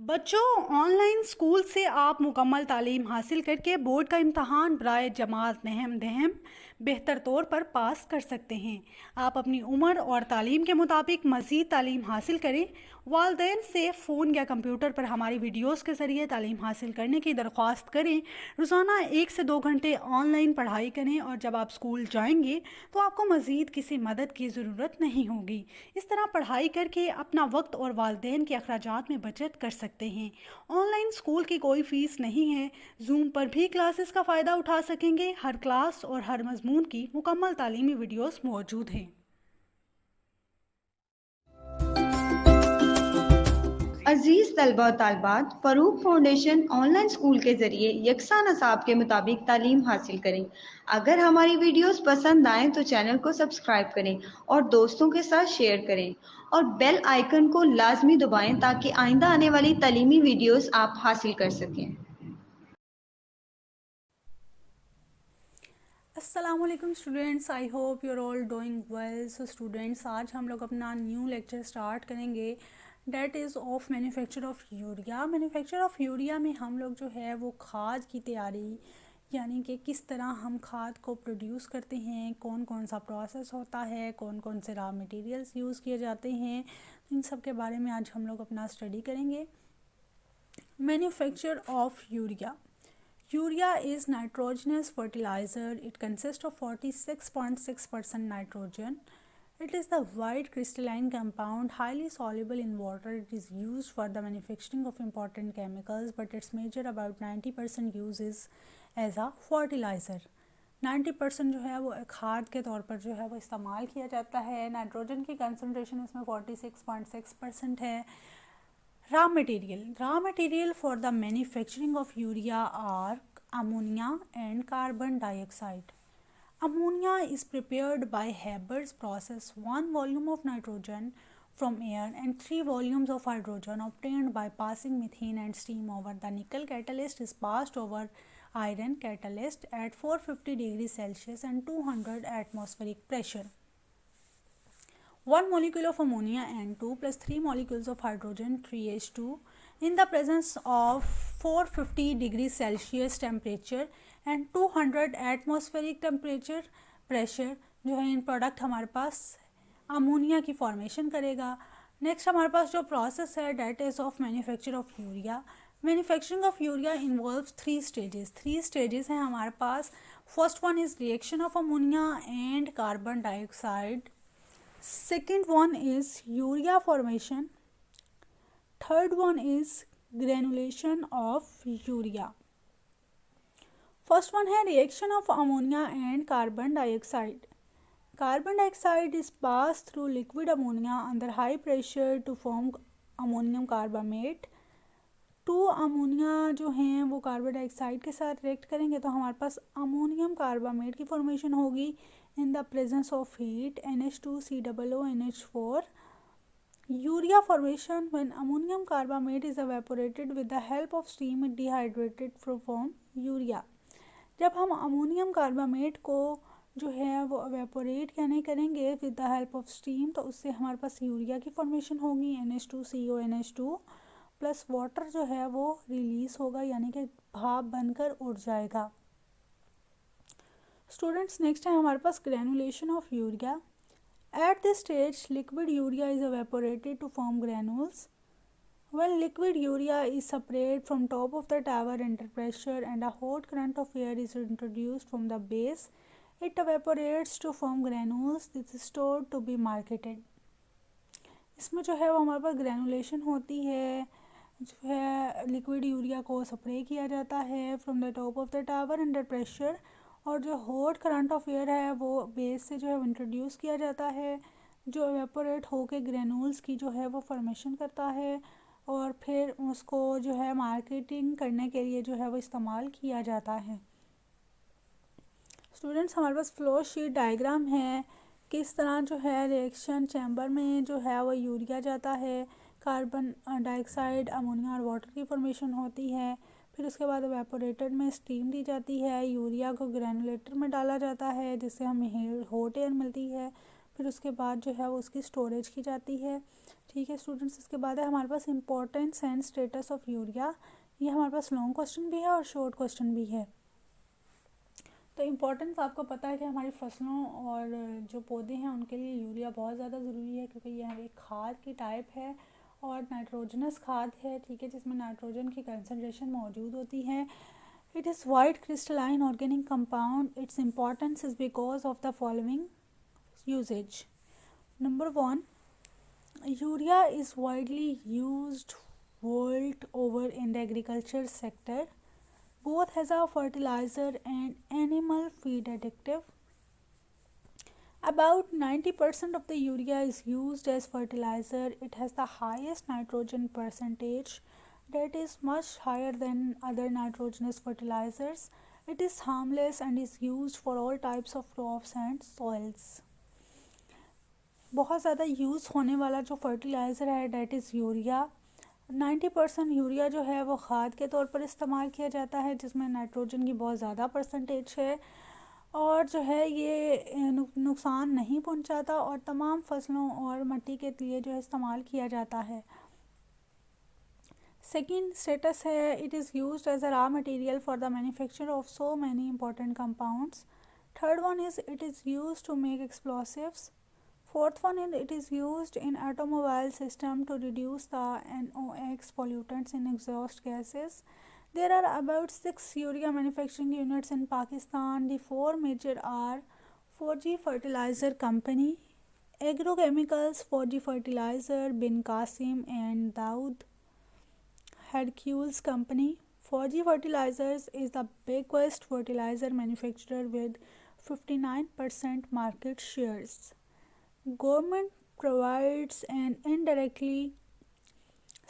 बच्चों, online school से आप मुकम्मल तालीम हासिल करके बोर्ड का इम्तहान बराए जमात नहम दहम बेहतर तौर पर पास कर सकते हैं। आप अपनी उम्र और तालीम के मुताबिक मज़ीद तालीम हासिल करें। वालदेन से फ़ोन या कंप्यूटर पर हमारी वीडियोस के ज़रिए तालीम हासिल करने की दरख्वास्त करें। रोज़ाना 1 से 2 घंटे ऑनलाइन पढ़ाई करें और जब आप स्कूल जाएंगे तो आपको मज़ीद किसी मदद की ज़रूरत नहीं होगी। इस तरह पढ़ाई करके अपना वक्त और वालदेन के अखराजात में बचत कर सकते हैं। ऑनलाइन स्कूल की कोई फ़ीस नहीं है। जूम पर भी क्लासेस का फ़ायदा उठा सकेंगे। हर क्लास और हर मजमून की मुकम्मल तालीमी वीडियोस मौजूद हैं। अजीज तलबा और तालबात, फ़रूक फाउंडेशन ऑनलाइन स्कूल के ज़रिए यकसा नसाब के मुताबिक तालीम हासिल करें। अगर हमारी वीडियोस पसंद आएँ तो चैनल को सब्सक्राइब करें और दोस्तों के साथ शेयर करें और बेल आइकन को लाजमी दबाएं ताकि आइंदा आने वाली तालीमी वीडियोस आप हासिल कर सकें। अस्सलामुअलैकुम students, I hope you're all doing well. So students, आज हम लोग अपना न्यू लेक्चर स्टार्ट करेंगे, that is of manufacture of urea. Manufacture of urea में हम लोग जो है वो खाद की तैयारी, यानी कि किस तरह हम खाद को प्रोड्यूस करते हैं, कौन कौन सा प्रोसेस होता है, कौन कौन से रॉ मटेरियल्स यूज़ किए जाते हैं, इन सब के बारे में आज हम लोग अपना स्टडी करेंगे। Manufacture of urea. Urea is nitrogenous fertilizer. It consists of 46.6% nitrogen. It is the white crystalline compound, highly soluble in water. It is used for the manufacturing of important chemicals, but its major about 90% use is as a fertilizer. 90% जो है वो खाद के तौर पर जो है वो इस्तेमाल किया जाता है। नाइट्रोजन की कंसनट्रेशन इसमें 46.6% है। Raw material for the manufacturing of urea are ammonia and carbon dioxide. Ammonia is prepared by Haber's process. 1 volume of nitrogen from air and 3 volumes of hydrogen obtained by passing methane and steam over the nickel catalyst is passed over iron catalyst at 450 degrees Celsius and 200 atmospheric pressure. 1 molecule of ammonia N2 plus 3 molecules of hydrogen 3H2 in the presence of 450 degrees Celsius temperature and 200 atmospheric temperature pressure जो है इन product हमारे पास ammonia की formation करेगा। Next हमारे पास जो प्रोसेस है that is of manufacture of urea. Manufacturing of urea involves 3 stages हैं हमारे पास। First one is reaction of ammonia and carbon dioxide. Second one is urea formation. Third one is granulation of urea. First one है reaction of ammonia and carbon dioxide. Carbon dioxide is passed through liquid ammonia under high pressure to form ammonium carbamate. 2 ammonia जो हैं वो carbon dioxide के साथ react करेंगे तो हमारे पास ammonium carbamate की फॉर्मेशन होगी in the presence of heat NH2COONH4. Urea formation when ammonium carbamate is evaporated with the help of steam dehydrated to form urea. जब हम अमोनियम कार्बामेट को जो है वो एवेपोरेट यानी करेंगे with the help of steam तो उससे हमारे पास यूरिया की फॉर्मेशन होगी NH2CONH2 प्लस वाटर जो है वो रिलीज़ होगा यानी कि भाप बनकर उड़ जाएगा। स्टूडेंट्स, नेक्स्ट है हमारे पास granulation of urea. At this stage liquid urea is evaporated to form granules. When liquid urea is separated from top of the tower under pressure and a hot current of air is introduced from the base, it evaporates to form granules. This is stored to be marketed. इसमें जो है वो हमारे पास granulation होती है, जो है लिक्विड यूरिया को स्प्रे किया जाता है from the top of the tower under pressure और जो हॉट करंट ऑफ एयर है वो बेस से जो है इंट्रोड्यूस किया जाता है जो एवेपोरेट होके ग्रेनुल्स की जो है वो फॉर्मेशन करता है और फिर उसको जो है मार्केटिंग करने के लिए जो है वो इस्तेमाल किया जाता है। स्टूडेंट्स, हमारे पास फ्लो शीट डायग्राम है किस तरह जो है रिएक्शन चैम्बर में जो है वो यूरिया जाता है, कार्बन डाइऑक्साइड अमोनिया और वाटर की फॉर्मेशन होती है, फिर उसके बाद एवेपोरेटर में स्टीम दी जाती है, यूरिया को ग्रैनुलेटर में डाला जाता है जिससे हमें हॉट एयर मिलती है, फिर उसके बाद जो है वो उसकी स्टोरेज की जाती है। ठीक है स्टूडेंट्स, इसके बाद है हमारे पास importance and status of urea. ये हमारे पास लॉन्ग क्वेश्चन भी है और शॉर्ट क्वेश्चन भी है। तो इम्पोर्टेंस आपको पता है कि हमारी फसलों और जो पौधे हैं उनके लिए यूरिया बहुत ज़्यादा ज़रूरी है, क्योंकि यह एक खाद की टाइप है और नाइट्रोजनस खाद है, ठीक है, जिसमें नाइट्रोजन की कंसनट्रेशन मौजूद होती है। It is white crystalline organic compound. Its importance is because of the following uses. Number 1, urea is widely used world over in the agriculture sector, both as a fertilizer and animal feed additive. About 90% of the urea is used as fertilizer. It has the highest nitrogen percentage that is much higher than other nitrogenous fertilizers. It is harmless and is used for all types of crops and soils. बहुत ज़्यादा use होने वाला जो fertiliser है that is urea. 90% urea जो है वो खाद के तौर पर इस्तेमाल किया जाता है, जिसमें नाइट्रोजन की बहुत ज़्यादा परसेंटेज है और जो है ये नुकसान नहीं पहुंचाता और तमाम फसलों और मिट्टी के लिए जो है इस्तेमाल किया जाता है। सेकेंड स्टेटस है, it is used as a raw material for the manufacture of so many important compounds. Third one is it is used to make explosives. Fourth one is it is used in automobile system to reduce the NOx pollutants in exhaust gases. There are about 6 urea manufacturing units in Pakistan. The 4 major are 4G Fertilizer Company, Agrochemicals, 4G Fertilizer, Bin Qasim and Daud, Hercules Company. 4G Fertilizers is the biggest fertilizer manufacturer with 59% market shares. Government provides an indirectly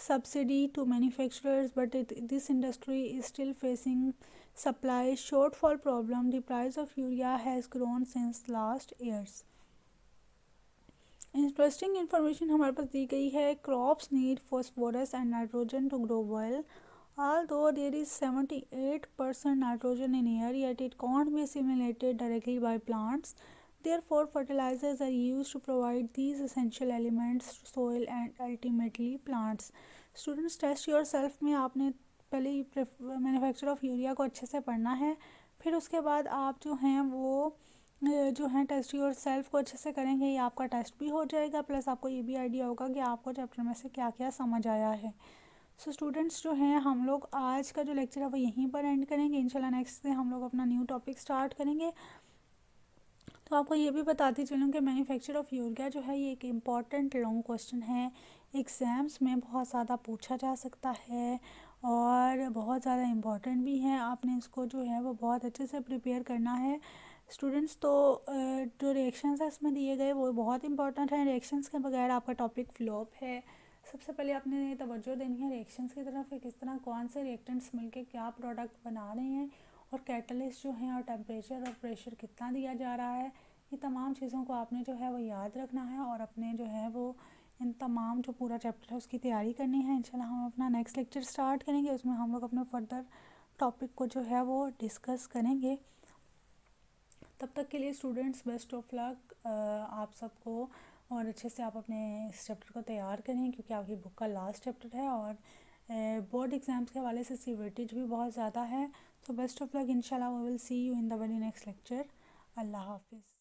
subsidy to manufacturers, but this industry is still facing supply shortfall problem. The price of urea has grown since last years. Interesting information हमारे पास दी गई है। Crops need phosphorus and nitrogen to grow well. Although there is 78% nitrogen in air, yet it can't be assimilated directly by plants. Therefore, fertilizers are used to provide these essential elements to soil and ultimately plants. Students, test yourself में आपने पहले manufacture of urea को अच्छे से पढ़ना है, फिर उसके बाद आप जो हैं वो जो हैं टेस्ट योर सेल्फ को अच्छे से करेंगे। ये आपका टेस्ट भी हो जाएगा, प्लस आपको ये भी आइडिया होगा कि आपको चैप्टर में से क्या क्या समझ आया है। सो स्टूडेंट्स जो हैं, हम लोग आज का जो लेक्चर है वो यहीं पर एंड करेंगे। इंशाल्लाह नेक्स्ट से हम लोग अपना न्यू टॉपिक स्टार्ट करेंगे। तो आपको ये भी बताती चलूँ कि मैन्युफैक्चर ऑफ यूरिया जो है ये एक इम्पॉर्टेंट लॉन्ग क्वेश्चन है, एग्ज़ाम्स में बहुत ज़्यादा पूछा जा सकता है और बहुत ज़्यादा इम्पॉर्टेंट भी है। आपने इसको जो है वो बहुत अच्छे से प्रिपेयर करना है स्टूडेंट्स। तो जो रिएक्शंस है इसमें दिए गए वो बहुत इंपॉर्टेंट हैं। रिएक्शंस के बगैर आपका टॉपिक फ्लॉप है। सबसे पहले आपने तवज्जो देनी है रिएक्शंस की तरफ, किस तरह कौन से रिएक्टेंट्स मिलके क्या प्रोडक्ट बना रहे हैं और कैटलिस्ट जो हैं और टेम्परेचर और प्रेशर कितना दिया जा रहा है। ये तमाम चीज़ों को आपने जो है वो याद रखना है और अपने जो है वो इन तमाम जो पूरा चैप्टर है उसकी तैयारी करनी है। इंशाल्लाह हम अपना नेक्स्ट लेक्चर स्टार्ट करेंगे, उसमें हम लोग अपने फर्दर टॉपिक को जो है वो डिस्कस करेंगे। तब तक के लिए स्टूडेंट्स बेस्ट ऑफ लक आप सबको, और अच्छे से आप अपने इस चैप्टर को तैयार करें क्योंकि आपकी बुक का लास्ट चैप्टर है और बोर्ड एग्ज़ाम्स के हवाले से वेटेज भी बहुत ज़्यादा है। तो बेस्ट ऑफ लक, इंशाल्लाह we will see you in the very next lecture. अल्लाह हाफिज़।